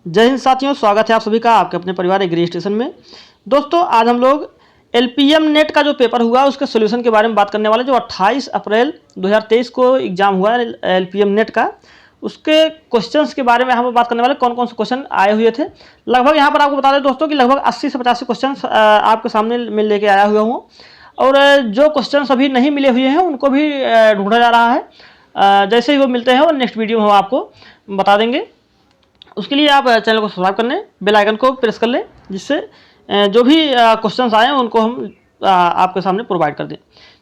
जय हिंद साथियों, स्वागत है आप सभी का आपके अपने परिवार एग्री स्टेशन में। दोस्तों, आज हम लोग एलपीएम नेट का जो पेपर हुआ उसके सोल्यूशन के बारे में बात करने वाले। जो 28 अप्रैल 2023 को एग्जाम हुआ है एलपीएम नेट का, उसके क्वेश्चंस के बारे में हम बात करने वाले। कौन कौन से क्वेश्चन आए हुए थे, लगभग यहाँ पर आपको बता दें दोस्तों कि लगभग 80 से 85 क्वेश्चन आपके सामने में लेके आया हुआ हूँ। और जो क्वेश्चन अभी नहीं मिले हुए हैं उनको भी ढूंढा जा रहा है। जैसे ही वो मिलते हैं और नेक्स्ट वीडियो में हम आपको बता देंगे। उसके लिए आप चैनल को सब्सक्राइब कर लें, बेल आइकन को प्रेस कर लें, जिससे जो भी क्वेश्चंस आए हैं उनको हम आपके सामने प्रोवाइड कर दें।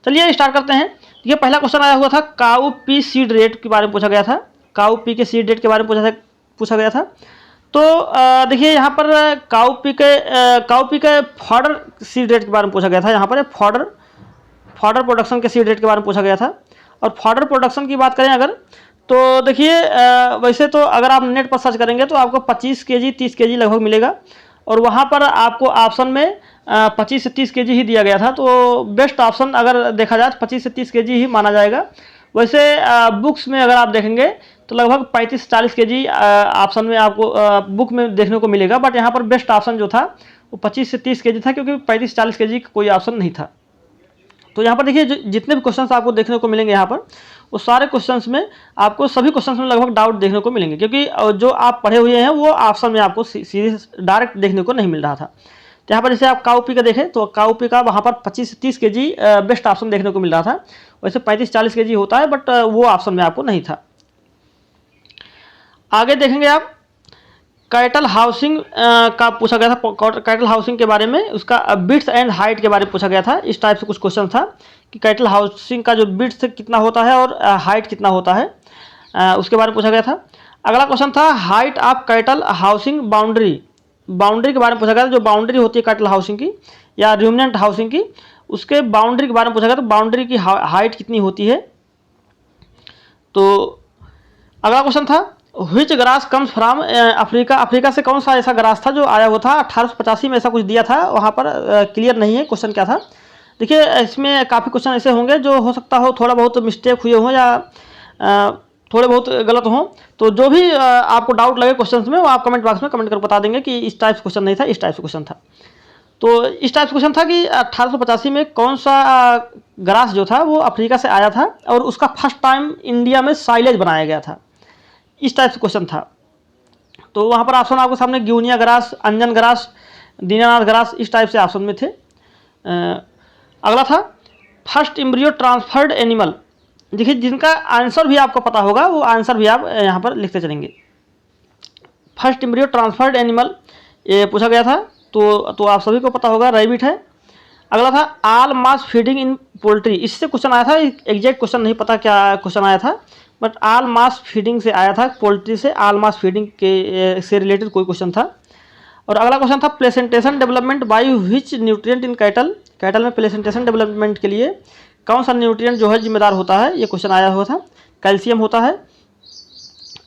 चलिए स्टार्ट करते हैं। ये पहला क्वेश्चन आया हुआ था, काऊ पी सीड रेट के बारे में पूछा गया था। काऊ पी के सीड रेट के बारे में पूछा गया था। तो देखिए यहाँ पर काऊ पी के फॉडर सीड रेट के बारे में पूछा गया था। यहाँ पर फॉडर प्रोडक्शन के सीड रेट के बारे में पूछा गया था। और फॉडर प्रोडक्शन की बात करें अगर, तो देखिए वैसे तो अगर आप नेट पर सर्च करेंगे तो आपको 25 केजी 30 केजी लगभग मिलेगा। और वहाँ पर आपको ऑप्शन में 25 से 30 केजी ही दिया गया था। तो बेस्ट ऑप्शन अगर देखा जाए तो 25 से 30 केजी ही माना जाएगा। वैसे बुक्स में अगर आप देखेंगे तो लगभग 35 से 40 केजी ऑप्शन में आपको बुक में देखने को मिलेगा। बट यहाँ पर बेस्ट ऑप्शन जो था वो 25 से 30 केजी था, क्योंकि 35 से 40 केजी का कोई ऑप्शन नहीं था। तो यहाँ पर देखिए जितने भी क्वेश्चंस आपको देखने को मिलेंगे यहाँ पर, वो सारे क्वेश्चंस में आपको सभी क्वेश्चंस में लगभग डाउट देखने को मिलेंगे, क्योंकि जो आप पढ़े हुए हैं वो ऑप्शन में आपको सीधे डायरेक्ट देखने को नहीं मिल रहा था। तो यहाँ पर जैसे आप काऊपी का देखें तो काऊपी का वहाँ पर 25 से 30 केजी बेस्ट ऑप्शन देखने को मिल रहा था। वैसे 35-40 केजी होता है, बट वो ऑप्शन में आपको नहीं था। आगे देखेंगे आप, कैटल हाउसिंग का पूछा गया था। कैटल हाउसिंग के बारे में, उसका बिड्स एंड हाइट के बारे में पूछा गया था। इस टाइप से कुछ क्वेश्चन था कि कैटल हाउसिंग का जो बिड्स कितना होता है और हाइट कितना होता है, उसके बारे में पूछा गया था। अगला क्वेश्चन था height of cattle housing boundary के बारे में पूछा गया था। जो बाउंड्री होती है कैटल हाउसिंग की या रूमिनेंट हाउसिंग की, उसके बाउंड्री के बारे में पूछा गया था। बाउंड्री की हाइट कितनी होती है। तो अगला क्वेश्चन था which grass comes from Africa से कौन सा ऐसा ग्रास था जो आया हुआ था। 1885 में ऐसा कुछ दिया था, वहाँ पर क्लियर नहीं है क्वेश्चन क्या था। देखिए इसमें काफ़ी क्वेश्चन ऐसे होंगे जो हो सकता हो थोड़ा बहुत मिस्टेक हुए हों या थोड़े बहुत गलत हों। तो जो भी आपको डाउट लगे क्वेश्चन में, वो आप कमेंट बॉक्स में कमेंट कर बता देंगे कि इस टाइप से क्वेश्चन नहीं था, इस टाइप से क्वेश्चन था। तो इस टाइप से क्वेश्चन था कि 1885 में कौन सा ग्रास जो था वो अफ्रीका से आया था और उसका फर्स्ट टाइम इंडिया में साइलेज बनाया गया था। इस टाइप से क्वेश्चन था। तो वहाँ पर ऑप्शन आपके सामने ग्यूनिया ग्रास, अंजन ग्रास, दीनानाथ ग्रास, इस टाइप से ऑप्शन में थे। अगला था फर्स्ट एम्ब्रियो ट्रांसफर्ड एनिमल। देखिए जिनका आंसर भी आपको पता होगा वो आंसर भी आप यहाँ पर लिखते चलेंगे। फर्स्ट एम्ब्रियो ट्रांसफर्ड एनिमल ये पूछा गया था, तो आप सभी को पता होगा, रैबिट है। अगला था आल मास फीडिंग इन पोल्ट्री। इससे क्वेश्चन आया था, एग्जैक्ट क्वेश्चन नहीं पता क्या क्वेश्चन आया था, बट आल मास फीडिंग से आया था। पोल्ट्री से आल मास फीडिंग के से रिलेटेड कोई क्वेश्चन था। और अगला क्वेश्चन था placentation development by which nutrient in cattle. Cattle में प्लेसेंटेशन डेवलपमेंट के लिए कौन सा न्यूट्रिएंट जो है जिम्मेदार होता है, ये क्वेश्चन आया हुआ था। कैल्शियम होता है।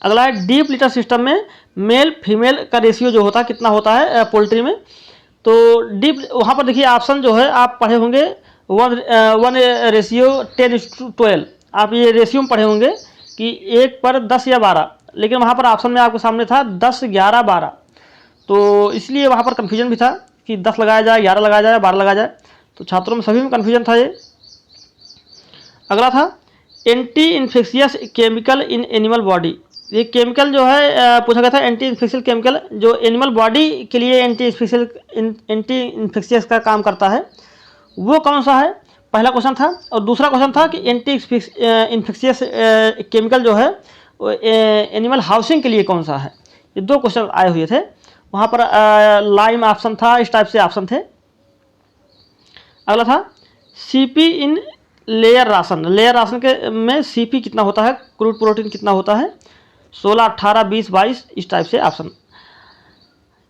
अगला है डीप लिटर सिस्टम में मेल फीमेल का रेशियो जो होता है कितना होता है पोल्ट्री में। तो डीप वहाँ पर देखिए ऑप्शन जो है आप पढ़े होंगे 1:10:12। आप ये रेशियो में पढ़े होंगे कि 1 पर 10 या 12, लेकिन वहाँ पर ऑप्शन में आपके सामने था 10, 11, 12। तो इसलिए वहाँ पर कन्फ्यूजन भी था कि 10 लगाया जाए, 11 लगाया जाए, 12 लगाया जाए। तो छात्रों में सभी में कन्फ्यूजन था ये। अगला था anti infectious chemical in animal body. ये केमिकल जो है पूछा गया था, एंटी इन्फेक्शियल केमिकल जो एनिमल बॉडी के लिए एंटी इन्फेक्शियस का काम करता है, वो कौन सा है, पहला क्वेश्चन था। और दूसरा क्वेश्चन था कि एंटी इन्फेक्शियस केमिकल जो है वो एनिमल हाउसिंग के लिए कौन सा है। ये दो क्वेश्चन आए हुए थे। वहाँ पर लाइम ऑप्शन था, इस टाइप से ऑप्शन थे। अगला था CP in layer ration. Layer ration के में सीपी कितना होता है, क्रूड प्रोटीन कितना होता है, 16, 18, 20, 22, इस टाइप से ऑप्शन।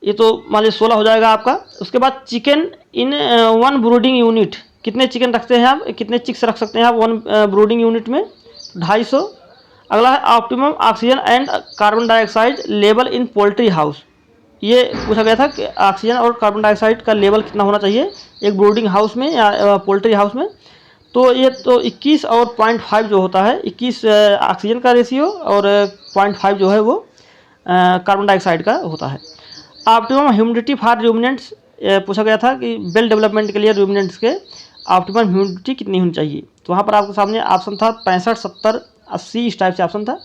ये तो मान लीजिए 16 हो जाएगा आपका। उसके बाद चिकन इन 1 ब्रूडिंग यूनिट, कितने चिकन रखते हैं आप, कितने चिक्स रख सकते हैं आप 1 ब्रूडिंग यूनिट में, 250। अगला है optimum oxygen and carbon dioxide level in poultry house. ये पूछा गया था कि ऑक्सीजन और कार्बन डाइऑक्साइड का लेवल कितना होना चाहिए एक ब्रूडिंग हाउस में या पोल्ट्री हाउस में। तो ये तो 21 और 0.5 जो होता है, 21 ऑक्सीजन का रेशियो और 0.5 जो है वो कार्बन डाइऑक्साइड का होता है। ऑप्टिमम ह्यूमिडिटी फॉर रूमिनेंट्स पूछा गया था कि बेल डेवलपमेंट के लिए रूमिनेंट्स के ऑप्टिमम ह्यूमिडिटी कितनी होनी चाहिए। तो वहाँ पर आपके सामने ऑप्शन था 65, 70, 80, इस टाइप से ऑप्शन था।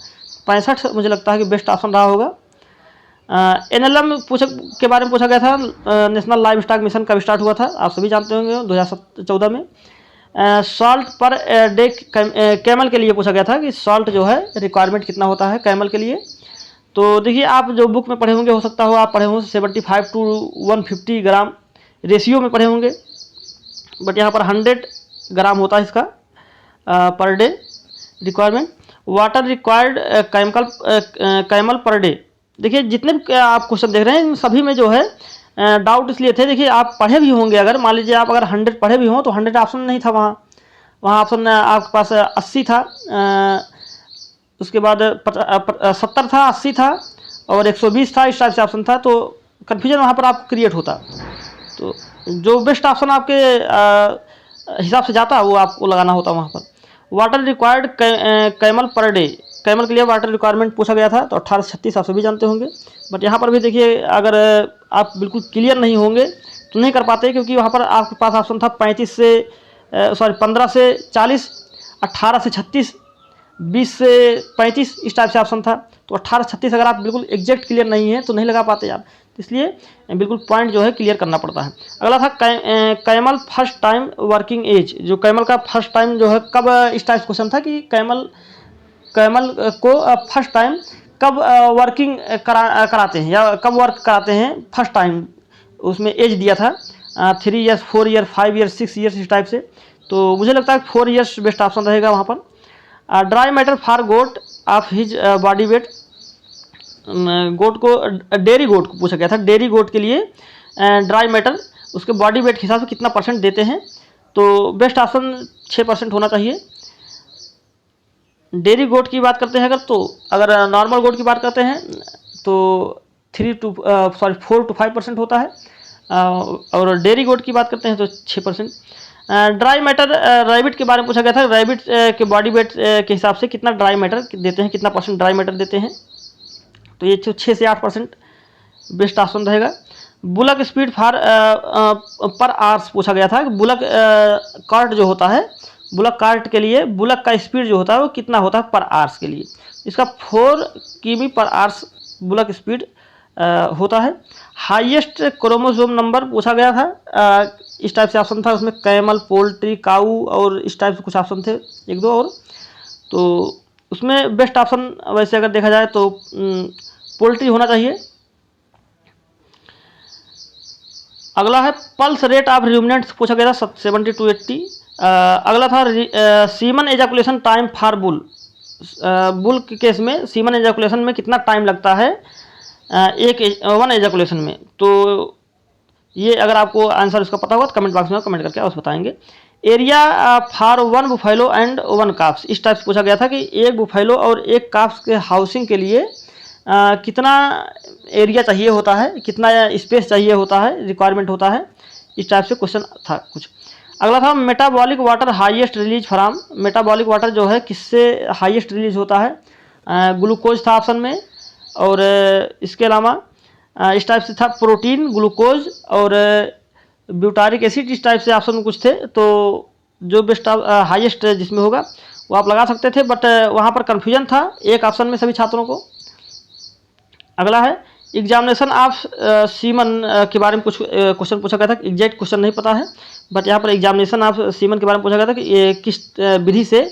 65 मुझे लगता है कि बेस्ट ऑप्शन रहा होगा। NLM के बारे में पूछा गया था। नेशनल लाइव स्टॉक मिशन कब स्टार्ट हुआ था, आप सभी जानते होंगे 2014 में। सॉल्ट पर डे कैमल के लिए पूछा गया था कि सॉल्ट जो है रिक्वायरमेंट कितना होता है कैमल के लिए। तो देखिए आप जो बुक में पढ़े होंगे, हो सकता हो आप पढ़े होंगे 75 to 150 ग्राम रेशियो में पढ़े होंगे, बट यहाँ पर 100 ग्राम होता है इसका per day requirement. Water required camel per day, देखिए जितने भी आप क्वेश्चन देख रहे हैं इन सभी में जो है डाउट इसलिए थे, देखिए आप पढ़े भी होंगे, अगर मान लीजिए आप अगर 100 पढ़े भी हों तो 100 ऑप्शन नहीं था वहाँ ऑप्शन आपके पास 80 था, उसके बाद 70 था, 80 था और 120 था, इस टाइप से ऑप्शन था। तो कन्फ्यूजन वहाँ पर आपको क्रिएट होता। तो जो बेस्ट ऑप्शन आपके हिसाब से जाता वो आपको लगाना होता वहाँ पर। Water required camel per day, camel के लिए वाटर रिक्वायरमेंट पूछा गया था, तो 1836 आप सभी जानते होंगे। बट यहाँ पर भी देखिए अगर आप बिल्कुल क्लियर नहीं होंगे तो नहीं कर पाते, क्योंकि वहाँ पर आपके पास ऑप्शन था 15 से 40, 18 से 36, 20 से 35, इस टाइप से ऑप्शन था। तो 18 से 36 अगर आप बिल्कुल एग्जैक्ट क्लियर नहीं है तो नहीं लगा पाते यार, इसलिए बिल्कुल पॉइंट जो है क्लियर करना पड़ता है। अगला था camel first time working age, जो कैमल का फर्स्ट टाइम जो है कब, इस टाइप क्वेश्चन था कि कैमल को फर्स्ट टाइम कब वर्किंग कराते हैं या कब वर्क कराते हैं फर्स्ट टाइम, उसमें एज दिया था 3 ईयर्स, 4 ईयर, 5 ईयर, 6 ईयर्स, इस टाइप से। तो मुझे लगता है 4 ईयर्स बेस्ट ऑप्शन रहेगा वहाँ पर। Dry matter for goat of his body weight, goat को, डेयरी गोट को पूछा गया था, डेयरी गोट के लिए ड्राई मैटर उसके बॉडी वेट के हिसाब से कितना % देते हैं। तो बेस्ट ऑप्शन 6% होना चाहिए। डेयरी गोट की बात करते हैं अगर नॉर्मल गोट की बात करते हैं तो 4 to 5% होता है, और डेयरी गोट की बात करते हैं तो 6%। ड्राई मैटर रैबिट के बारे में पूछा गया था, रैबिट के बॉडी वेट के हिसाब से कितना ड्राई मैटर देते हैं, कितना % ड्राई मैटर देते हैं। तो ये 6 से 8% बेस्ट ऑप्शन रहेगा। बुलक स्पीड फॉर पर आवर्स पूछा गया था कि बुलक कार्ट जो होता है, बुलक कार्ट के लिए बुलक का स्पीड जो होता है वो कितना होता है पर आवर्स के लिए। इसका 4 किमी पर आवर्स बुलक स्पीड होता है। हाईएस्ट क्रोमोसोम नंबर पूछा गया था, इस टाइप से ऑप्शन था, उसमें कैमल, पोल्ट्री, काऊ और इस टाइप से कुछ ऑप्शन थे, 1-2 और। तो उसमें बेस्ट ऑप्शन वैसे अगर देखा जाए तो पोल्ट्री होना चाहिए। अगला है पल्स रेट ऑफ रूमिनेंट्स पूछा गया था 70 to 80। अगला था semen ejaculation time for bull, bull के केस में सीमन एजाकुलेशन में कितना टाइम लगता है वन एजाकुलेशन में। तो ये अगर आपको आंसर इसका पता होगा तो कमेंट बॉक्स में कमेंट करके आप बताएंगे। Area for 1 buffalo and 1 carbs, इस टाइप से पूछा गया था कि एक बुफेलो और एक काफ्स के हाउसिंग के लिए कितना एरिया चाहिए होता है, कितना स्पेस चाहिए होता है, रिक्वायरमेंट होता है, इस टाइप से क्वेश्चन था कुछ। अगला था metabolic water highest release from, metabolic water जो है किससे हाईएस्ट रिलीज होता है, ग्लूकोज था ऑप्शन में, और इसके अलावा इस टाइप से था प्रोटीन, ग्लूकोज और ब्यूटारिक एसिड, इस टाइप से ऑप्शन में कुछ थे। तो जो बेस्ट हाईएस्ट जिसमें होगा वो आप लगा सकते थे, बट वहाँ पर कन्फ्यूजन था एक ऑप्शन में सभी छात्रों को। अगला है एग्जामिनेशन ऑफ सीमन के बारे में कुछ क्वेश्चन पूछा गया था, एग्जैक्ट क्वेश्चन नहीं पता है, बट यहाँ पर एग्जामिनेशन ऑफ सीमन के बारे में पूछा गया था कि ये किस विधि से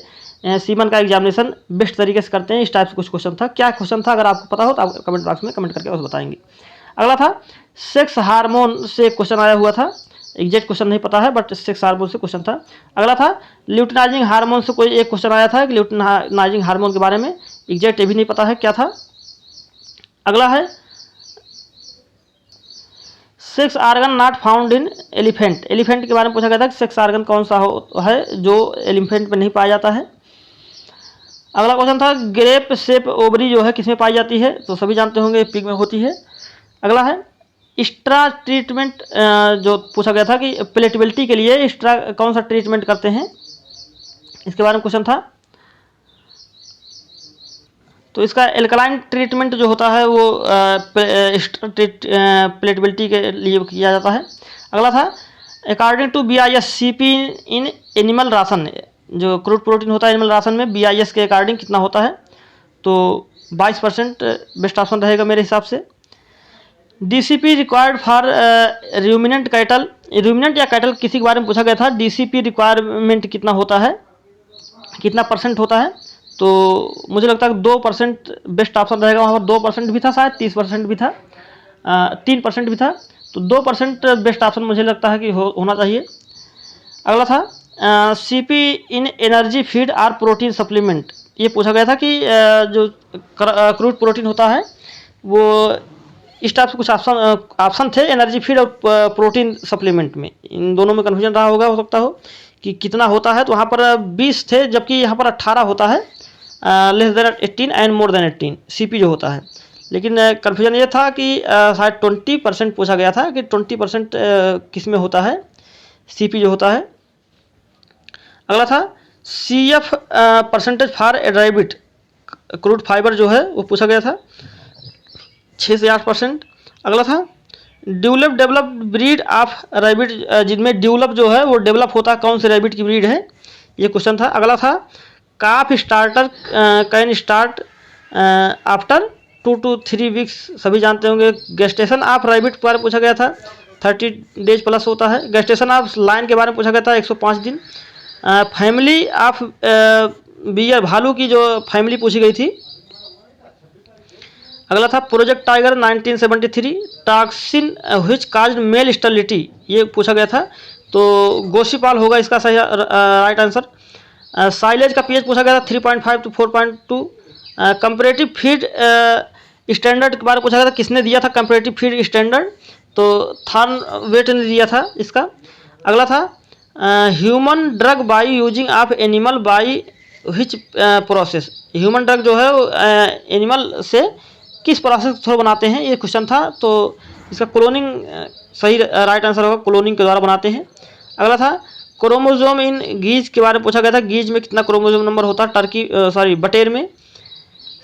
सीमन का एग्जामिनेशन बेस्ट तरीके से करते हैं, इस टाइप से कुछ क्वेश्चन था। क्या क्वेश्चन था अगर आपको पता हो तो आप कमेंट बॉक्स में कमेंट करके उसे बताएंगे। अगला था सेक्स हार्मोन से क्वेश्चन आया हुआ था, एग्जैक्ट क्वेश्चन नहीं पता है बट सेक्स हार्मोन से क्वेश्चन था। अगला था ल्यूटिनाइजिंग हार्मोन से कोई एक क्वेश्चन आया था कि ल्यूटिनाइजिंग हार्मोन के बारे में, एग्जैक्ट ये भी नहीं पता है क्या था। अगला है sex organ not found in elephant, elephant के बारे में पूछा गया था कि सेक्स आर्गन कौन सा है जो एलिफेंट में नहीं पाया जाता है। अगला क्वेश्चन था ग्रेप शेप ओवरी जो है किसमें पाई जाती है, तो सभी जानते होंगे पिग में होती है। अगला है एक्स्ट्रा ट्रीटमेंट जो पूछा गया था कि प्लेटेबिलिटी के लिए एक्स्ट्रा कौन सा ट्रीटमेंट करते हैं, इसके बारे में क्वेश्चन था। तो इसका एल्कलाइन ट्रीटमेंट जो होता है वो प्लेटेबिलिटी के लिए किया जाता है। अगला था according to BIS CP in animal ration, जो क्रूड प्रोटीन होता है एनिमल राशन में BIS के अकॉर्डिंग कितना होता है, तो 22% बेस्ट ऑप्शन रहेगा मेरे हिसाब से। DCP required for ruminant cattle, ruminant या कैटल किसी के बारे में पूछा गया था। DCP रिक्वायरमेंट कितना होता है, कितना परसेंट होता है, तो मुझे लगता है 2% बेस्ट ऑप्शन रहेगा। वहाँ पर 2% भी था, शायद 30% भी था, 3% भी था, तो 2% बेस्ट ऑप्शन मुझे लगता है कि होना चाहिए। अगला था CP in energy feed are protein supplement, ये पूछा गया था कि जो क्रूड प्रोटीन होता है वो इस टाइप से कुछ ऑप्शन थे एनर्जी फीड और प्रोटीन सप्लीमेंट में, इन दोनों में कन्फ्यूजन रहा होगा, हो सकता हो कि कितना होता है, तो वहाँ पर 20 थे जबकि यहाँ पर 18 होता है, less than 18 and more than 18 CP जो होता है। लेकिन कन्फ्यूजन ये था कि शायद 20% पूछा गया था कि 20% किस में होता है CP जो होता है। अगला था CF percentage for rabbit, crude fibre जो है वो पूछा गया था, 6 से 8%। अगला था डेवलप्ड ब्रीड ऑफ रैबिट, जिनमें डेवलप जो है वो डेवलप होता है कौन से रैबिट की ब्रीड है, ये क्वेश्चन था। अगला था काफ starter can start after 2 to 3 weeks, सभी जानते होंगे। गेस्टेशन ऑफ रैबिट के बारे में पूछा गया था, 30 डेज प्लस होता है। गेस्टेशन ऑफ लायन के बारे में पूछा गया था, 105 दिन। फैमिली ऑफ बियर, भालू की जो फैमिली पूछी गई थी। अगला था project tiger 1973, toxin which caused male sterility, ये पूछा गया था, तो गोशीपाल होगा इसका सही राइट आंसर। साइलेज का पीएच पूछा गया था 3.5 to 4.2। कंपैरेटिव फीड स्टैंडर्ड के बारे में पूछा गया था, किसने दिया था कंपैरेटिव फीड स्टैंडर्ड, तो थॉर्नवेट ने दिया था इसका। अगला था human drug by using of animal by which process, human drug जो है वो एनिमल से किस प्रोसेस के थ्रू बनाते हैं, ये क्वेश्चन था, तो इसका क्लोनिंग सही राइट आंसर होगा, क्लोनिंग के द्वारा बनाते हैं। अगला था क्रोमोसोम इन गीज के बारे में पूछा गया था, गीज में कितना क्रोमोसोम नंबर होता है टर्की बटेर में।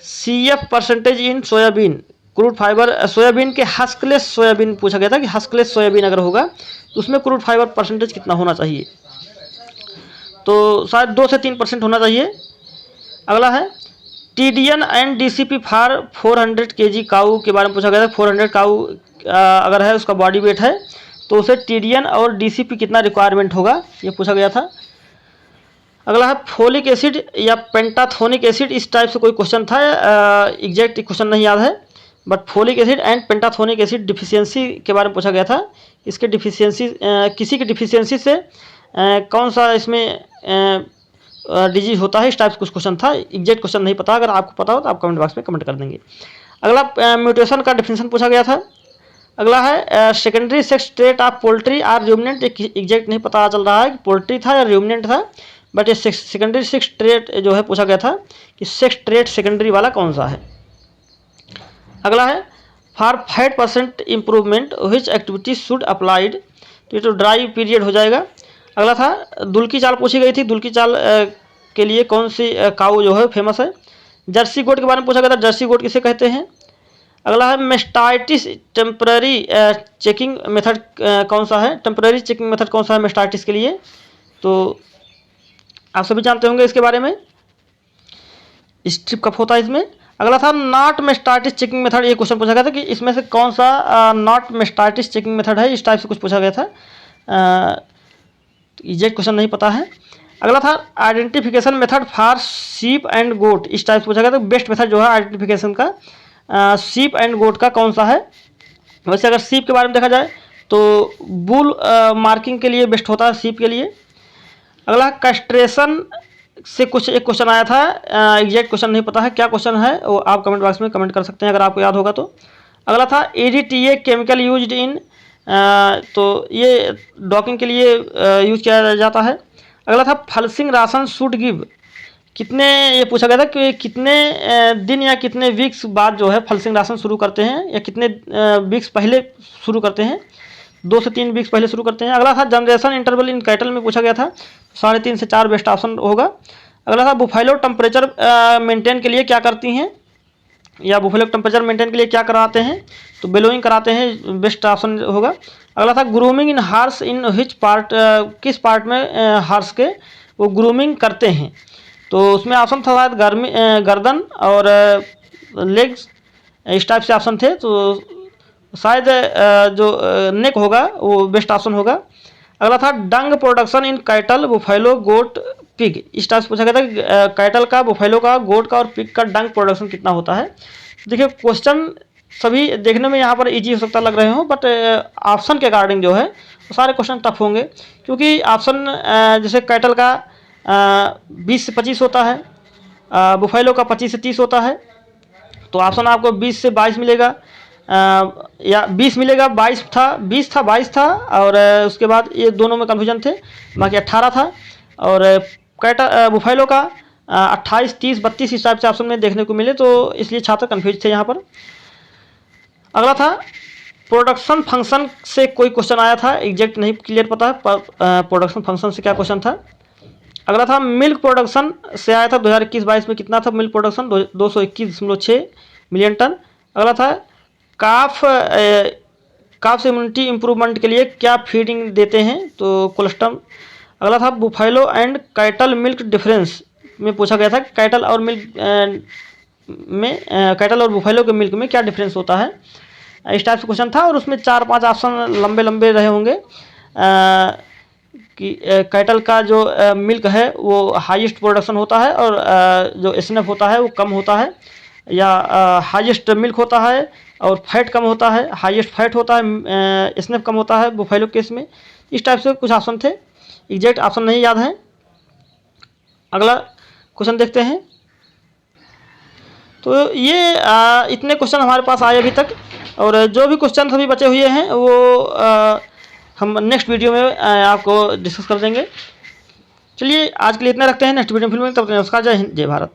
CF percentage in soybean, crude fibre, soybean के हस्कलेस सोयाबीन पूछा गया था कि हस्कलेस सोयाबीन अगर होगा तो उसमें क्रूड फाइबर परसेंटेज कितना होना चाहिए, तो शायद 2 से 3% होना चाहिए। अगला है TDN and DCP for 400 kg काऊ के बारे में पूछा गया था, 400 काऊ अगर है उसका बॉडी वेट है तो उसे TDN और DCP कितना रिक्वायरमेंट होगा, ये पूछा गया था। अगला है फोलिक एसिड या पेंटाथोनिक एसिड, इस टाइप से कोई क्वेश्चन था, एग्जैक्ट क्वेश्चन नहीं याद है, but folic acid and pantothenic acid deficiency के बारे में पूछा गया था। इसके डिफिशियंसी, किसी की डिफिशियंसी से कौन सा इसमें डिजीज होता है, इस टाइप से कुछ क्वेश्चन था, एग्जैक्ट क्वेश्चन नहीं पता, अगर आपको पता हो तो आप कमेंट बॉक्स में कमेंट कर देंगे। अगला म्यूटेशन का डिफिनेशन पूछा गया था। अगला है secondary sex trait of poultry or ruminant, exact नहीं पता चल रहा है कि पोल्ट्री था या रूमिनेंट था, बट ये सेकेंडरी सेक्स ट्रेट जो है पूछा गया था कि सेक्स ट्रेट सेकेंडरी वाला कौन सा है। अगला है for 5% improvement which activity should applied, तो ये तो ड्राई पीरियड हो जाएगा। अगला था दुल्की चाल पूछी गई थी, दुल्की चाल के लिए कौन सी काऊ जो है फेमस है। जर्सी गोट के बारे में पूछा गया था, जर्सी गोट किसे कहते हैं। अगला है मेस्टाइटिस टेम्पररी चेकिंग मेथड कौन सा है, टेम्पररी चेकिंग मेथड कौन सा है मेस्टाइटिस के लिए, तो आप सभी जानते होंगे इसके बारे में, स्ट्रिप कफ होता है इसमें। अगला था नॉट मेस्टाइटिस चेकिंग मेथड, ये क्वेश्चन पूछा गया था कि इसमें से कौन सा नॉट मेस्टाइटिस चेकिंग मेथड है, इस टाइप से कुछ पूछा गया था, एग्जैक्ट क्वेश्चन नहीं पता है। अगला था identification method for sheep and goat, इस टाइप से पूछा गया था, बेस्ट मेथड जो है आइडेंटिफिकेशन का शीप एंड गोट का कौन सा है। वैसे अगर शीप के बारे में देखा जाए तो बुल मार्किंग के लिए बेस्ट होता है शीप के लिए। अगला कस्ट्रेशन से कुछ एक क्वेश्चन आया था, एग्जैक्ट क्वेश्चन नहीं पता है, क्या क्वेश्चन है वो आप कमेंट बॉक्स में कमेंट कर सकते हैं अगर आपको याद होगा तो। अगला था EDTA केमिकल यूज्ड इन, तो ये डॉकिंग के लिए यूज किया जाता है। अगला था फलसिंग राशन शुड गिव, कितने, ये पूछा गया था कि कितने दिन या कितने वीक्स बाद जो है फलसिंग राशन शुरू करते हैं, या कितने वीक्स पहले शुरू करते हैं, 2 से 3 वीक्स पहले शुरू करते हैं। अगला था जनरेशन इंटरवल इन कैटल में पूछा गया था, 3.5 से 4 बेस्ट ऑप्शन होगा। अगला था बुफाइलो टेम्परेचर मेंटेन के लिए क्या करती हैं, या बुफेलो टेम्परेचर मेंटेन के लिए क्या कराते हैं, तो बेलोइंग कराते हैं, बेस्ट ऑप्शन होगा। अगला था grooming in horse in which part, किस पार्ट में हार्स के वो ग्रूमिंग करते हैं, तो उसमें ऑप्शन था शायद गर्दन और लेग्स, इस टाइप से ऑप्शन थे, तो शायद जो नेक होगा वो बेस्ट ऑप्शन होगा। अगला था dung production in cattle buffalo goat pig, इस टाइप से पूछा गया था कि कैटल का, बुफेलो का, गोट का और पिग का डंग प्रोडक्शन कितना होता है। देखिए क्वेश्चन सभी देखने में यहाँ पर इजी हो सकता लग रहे हो, बट ऑप्शन के अकॉर्डिंग जो है वो सारे क्वेश्चन टफ होंगे, क्योंकि ऑप्शन जैसे कैटल का 20 से 25 होता है, बुफेलो का 25 से 30 होता है, तो ऑप्शन आपको 20 से 22 मिलेगा, या 20 मिलेगा, 22 था, 20 था, 22 था, और उसके बाद ये दोनों में कन्फ्यूजन थे, बाकी 18 था। और बुफेलो का 28, 30, 32 इस टाइप से ऑप्शन में देखने को मिले, तो इसलिए छात्र कन्फ्यूज थे यहाँ पर। अगला था प्रोडक्शन फंक्शन से कोई क्वेश्चन आया था, एग्जैक्ट नहीं क्लियर पता है, पर प्रोडक्शन फंक्शन से क्या क्वेश्चन था। अगला था मिल्क प्रोडक्शन से आया था 2021-22 में कितना था मिल्क प्रोडक्शन, 221.6 मिलियन टन। अगला था काफ इम्यूनिटी इम्प्रूवमेंट के लिए क्या फीडिंग देते हैं, तो कोलेस्ट्रम। अगला था buffalo and cattle milk difference में पूछा गया था कैटल और मिल्क में कैटल और बुफेलो के मिल्क में क्या डिफरेंस होता है, इस टाइप से क्वेश्चन था, और उसमें 4-5 ऑप्शन लंबे लंबे रहे होंगे कि कैटल का जो मिल्क है वो हाईएस्ट प्रोडक्शन होता है, और जो एसएनएफ होता है वो कम होता है, या हाईएस्ट मिल्क होता है और फैट कम होता है, हाईएस्ट फैट होता है, एसएनएफ कम होता है बुफेलो केस में, इस टाइप से कुछ ऑप्शन थे, एग्जैक्ट ऑप्शन नहीं याद है। अगला क्वेश्चन देखते हैं। तो ये इतने क्वेश्चन हमारे पास आए अभी तक, और जो भी क्वेश्चन अभी बचे हुए हैं वो हम नेक्स्ट वीडियो में आपको डिस्कस कर देंगे। चलिए आज के लिए इतना रखते हैं, नेक्स्ट वीडियो में फिर मिलेंगे, तब तक नमस्कार, जय हिंद, जय भारत।